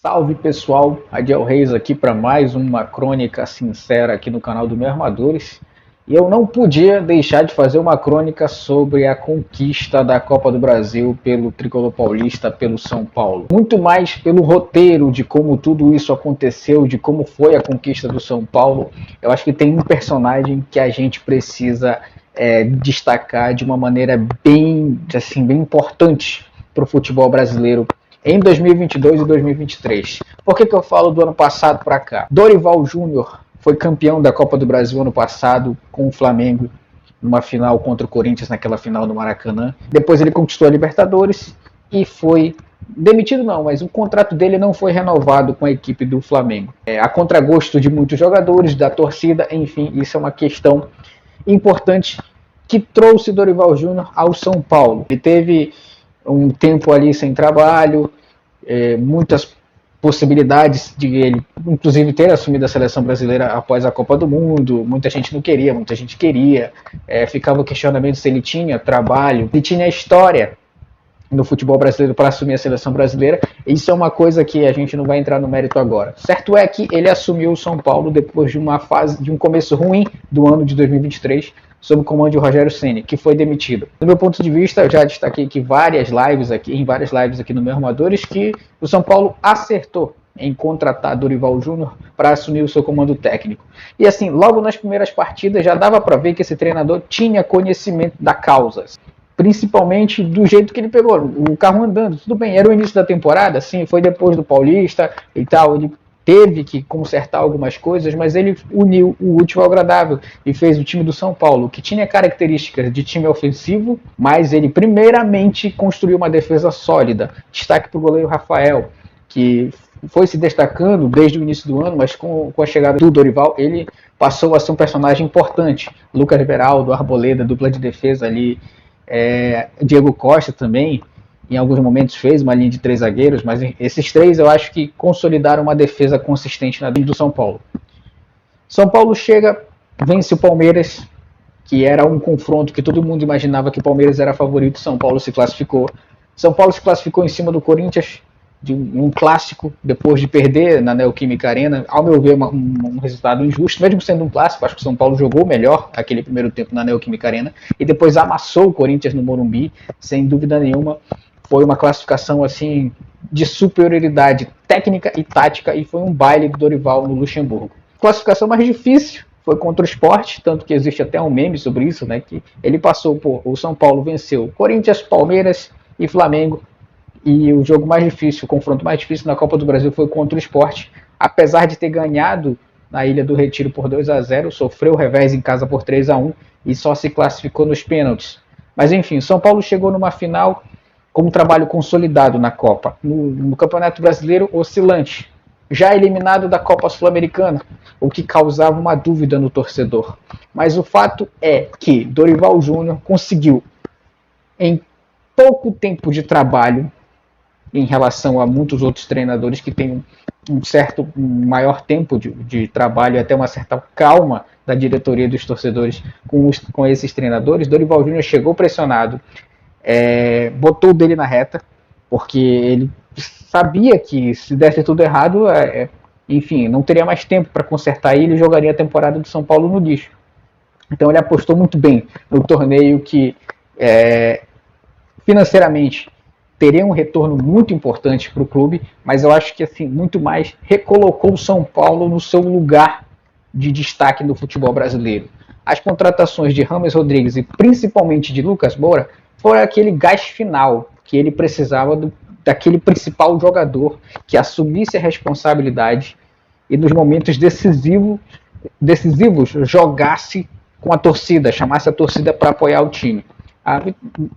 Salve pessoal, Adiel Reis aqui para mais uma crônica sincera aqui no canal do Meu Armadores. E eu não podia deixar de fazer uma crônica sobre a conquista da Copa do Brasil pelo Tricolor Paulista, pelo São Paulo. Muito mais pelo roteiro de como tudo isso aconteceu, de como foi a conquista do São Paulo. Eu acho que tem um personagem que a gente precisa destacar de uma maneira bem importante para o futebol brasileiro em 2022 e 2023. Por que eu falo do ano passado para cá? Dorival Júnior foi campeão da Copa do Brasil ano passado com o Flamengo, numa final contra o Corinthians, naquela final no Maracanã. Depois ele conquistou a Libertadores e foi demitido não, mas o contrato dele não foi renovado com a equipe do Flamengo. A contragosto de muitos jogadores, da torcida, enfim, isso é uma questão importante que trouxe Dorival Júnior ao São Paulo. Ele teve um tempo ali sem trabalho, muitas possibilidades de ele, inclusive, ter assumido a seleção brasileira após a Copa do Mundo. Muita gente não queria, muita gente queria. Ficava o questionamento se ele tinha trabalho, se tinha história no futebol brasileiro para assumir a seleção brasileira. Isso é uma coisa que a gente não vai entrar no mérito agora. Certo é que ele assumiu o São Paulo depois de um começo ruim do ano de 2023, sob o comando de Rogério Ceni, que foi demitido. Do meu ponto de vista, eu já destaquei aqui em várias lives aqui no Meu Armadores, que o São Paulo acertou em contratar Dorival Júnior para assumir o seu comando técnico. E assim, logo nas primeiras partidas já dava para ver que esse treinador tinha conhecimento da causa, principalmente do jeito que ele pegou o carro andando. Tudo bem, era o início da temporada, sim, foi depois do Paulista e tal, ele teve que consertar algumas coisas, mas ele uniu o útil ao agradável e fez o time do São Paulo, que tinha características de time ofensivo, mas ele primeiramente construiu uma defesa sólida. Destaque para o goleiro Rafael, que foi se destacando desde o início do ano, mas com a chegada do Dorival, ele passou a ser um personagem importante. Lucas Beraldo, Arboleda, dupla de defesa ali, Diego Costa também, em alguns momentos fez uma linha de 3 zagueiros, mas esses três eu acho que consolidaram uma defesa consistente na linha do São Paulo. São Paulo chega, vence o Palmeiras, que era um confronto que todo mundo imaginava que o Palmeiras era favorito, São Paulo se classificou. São Paulo se classificou em cima do Corinthians, de um clássico, depois de perder na Neoquímica Arena. Ao meu ver, um resultado injusto, mesmo sendo um clássico. Acho que o São Paulo jogou melhor aquele primeiro tempo na Neoquímica Arena e depois amassou o Corinthians no Morumbi, sem dúvida nenhuma. Foi uma classificação assim de superioridade técnica e tática, e foi um baile do Dorival no Luxemburgo. A classificação mais difícil foi contra o Sport, tanto que existe até um meme sobre isso, né, que ele passou por, o São Paulo venceu Corinthians, Palmeiras e Flamengo, e o jogo mais difícil, o confronto mais difícil na Copa do Brasil foi contra o Sport. Apesar de ter ganhado na Ilha do Retiro por 2-0, sofreu o revés em casa por 3-1 e só se classificou nos pênaltis. Mas enfim, o São Paulo chegou numa final com um trabalho consolidado na Copa. No Campeonato Brasileiro, oscilante, já eliminado da Copa Sul-Americana, o que causava uma dúvida no torcedor. Mas o fato é que Dorival Júnior conseguiu, em pouco tempo de trabalho, em relação a muitos outros treinadores que têm um maior tempo de trabalho e até uma certa calma da diretoria dos torcedores com esses treinadores, Dorival Júnior chegou pressionado, botou o dele na reta, porque ele sabia que se desse tudo errado, enfim, não teria mais tempo para consertar, e ele jogaria a temporada do São Paulo no lixo. Então ele apostou muito bem no torneio que financeiramente teria um retorno muito importante para o clube, mas eu acho que assim, muito mais recolocou o São Paulo no seu lugar de destaque no futebol brasileiro. As contratações de James Rodrigues e principalmente de Lucas Moura foram aquele gás final que ele precisava daquele principal jogador que assumisse a responsabilidade e nos momentos decisivos jogasse com a torcida, chamasse a torcida para apoiar o time.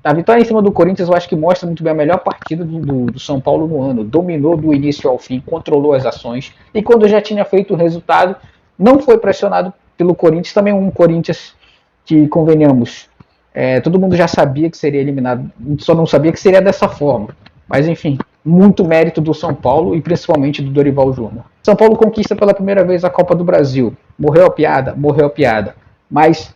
A vitória em cima do Corinthians eu acho que mostra muito bem a melhor partida do São Paulo no ano. Dominou do início ao fim, controlou as ações, e quando já tinha feito o resultado, não foi pressionado pelo Corinthians. Também um Corinthians que, convenhamos, todo mundo já sabia que seria eliminado, só não sabia que seria dessa forma. Mas enfim, muito mérito do São Paulo e principalmente do Dorival Júnior. São Paulo conquista pela primeira vez a Copa do Brasil. Morreu a piada, mas,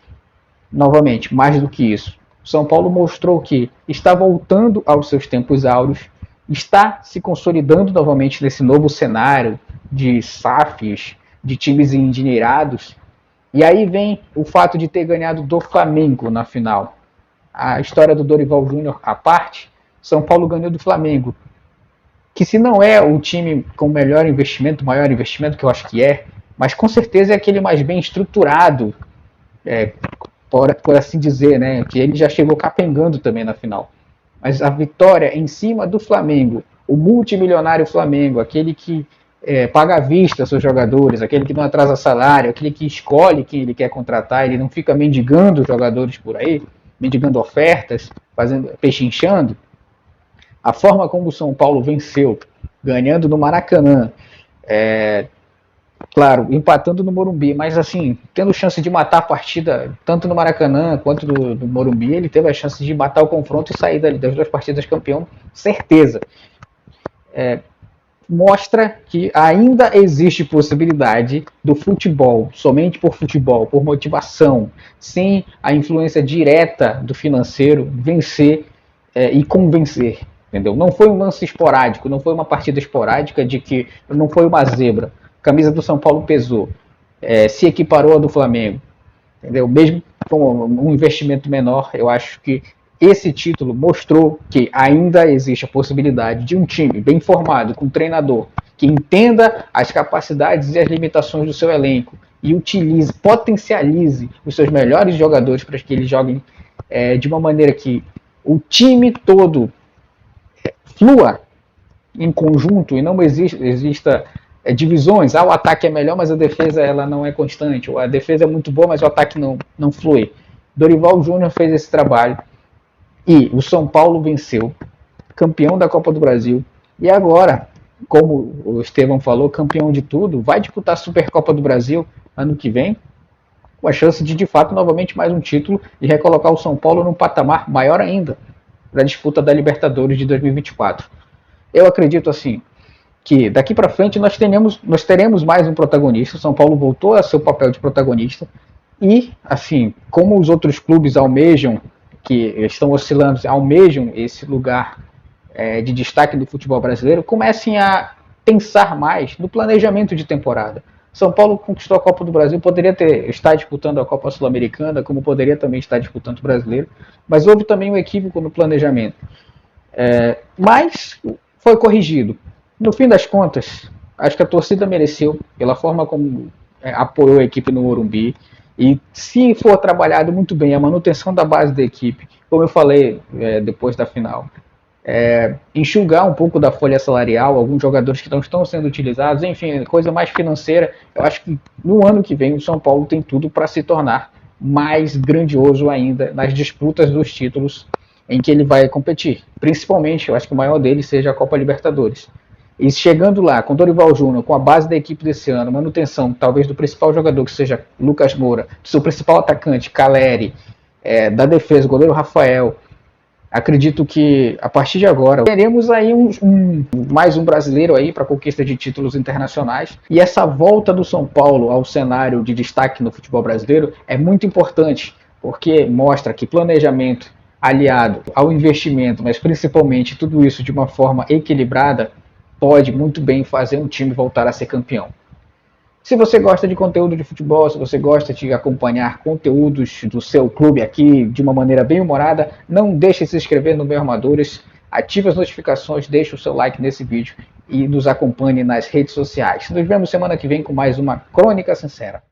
novamente, mais do que isso, São Paulo mostrou que está voltando aos seus tempos áureos, está se consolidando novamente nesse novo cenário de SAFs, de times endinheirados. E aí vem o fato de ter ganhado do Flamengo na final. A história do Dorival Júnior à parte, São Paulo ganhou do Flamengo, que se não é o time com o melhor investimento, maior investimento, que eu acho que é, mas com certeza é aquele mais bem estruturado, por assim dizer, né? Que ele já chegou capengando também na final. Mas a vitória em cima do Flamengo, o multimilionário Flamengo, aquele que paga à vista seus jogadores, aquele que não atrasa salário, aquele que escolhe quem ele quer contratar, ele não fica mendigando os jogadores por aí, mendigando ofertas, fazendo pechinchando. A forma como o São Paulo venceu, ganhando no Maracanã, claro, empatando no Morumbi, mas assim, tendo chance de matar a partida, tanto no Maracanã quanto no Morumbi, ele teve a chance de matar o confronto e sair das duas partidas campeão, certeza. Mostra que ainda existe possibilidade do futebol, somente por futebol, por motivação, sem a influência direta do financeiro, vencer e convencer. Entendeu? Não foi um lance esporádico, não foi uma partida esporádica de que não foi uma zebra. A camisa do São Paulo pesou, se equiparou a do Flamengo. Entendeu? Mesmo com um investimento menor, eu acho que esse título mostrou que ainda existe a possibilidade de um time bem formado, com um treinador que entenda as capacidades e as limitações do seu elenco e utilize, potencialize os seus melhores jogadores para que eles joguem de uma maneira que o time todo flua em conjunto e não exista divisões. O ataque é melhor, mas a defesa ela não é constante. Ou a defesa é muito boa, mas o ataque não flui. Dorival Júnior fez esse trabalho e o São Paulo venceu, campeão da Copa do Brasil. E agora, como o Estevão falou, campeão de tudo, vai disputar a Supercopa do Brasil ano que vem, com a chance de fato, novamente mais um título e recolocar o São Paulo num patamar maior ainda para a disputa da Libertadores de 2024. Eu acredito assim que daqui para frente nós teremos mais um protagonista. O São Paulo voltou a seu papel de protagonista e, assim, como os outros clubes almejam, que estão oscilando, almejam esse lugar de destaque do futebol brasileiro, comecem a pensar mais no planejamento de temporada. São Paulo conquistou a Copa do Brasil, poderia estar disputando a Copa Sul-Americana, como poderia também estar disputando o Brasileiro, mas houve também um equívoco no planejamento. Mas foi corrigido. No fim das contas, acho que a torcida mereceu, pela forma como apoiou a equipe no Morumbi, e se for trabalhado muito bem a manutenção da base da equipe, como eu falei depois da final, enxugar um pouco da folha salarial, alguns jogadores que não estão sendo utilizados, enfim, coisa mais financeira, eu acho que no ano que vem o São Paulo tem tudo para se tornar mais grandioso ainda nas disputas dos títulos em que ele vai competir. Principalmente, eu acho que o maior deles seja a Copa Libertadores. E chegando lá, com Dorival Júnior, com a base da equipe desse ano, manutenção talvez do principal jogador, que seja Lucas Moura, do seu principal atacante, Caleri, da defesa, o goleiro Rafael, acredito que a partir de agora teremos aí mais um brasileiro aí para conquista de títulos internacionais. E essa volta do São Paulo ao cenário de destaque no futebol brasileiro é muito importante, porque mostra que planejamento aliado ao investimento, mas principalmente tudo isso de uma forma equilibrada, pode muito bem fazer um time voltar a ser campeão. Se você gosta de conteúdo de futebol, se você gosta de acompanhar conteúdos do seu clube aqui de uma maneira bem humorada, não deixe de se inscrever no Meu Armadores, ative as notificações, deixe o seu like nesse vídeo e nos acompanhe nas redes sociais. Nos vemos semana que vem com mais uma Crônica Sincera.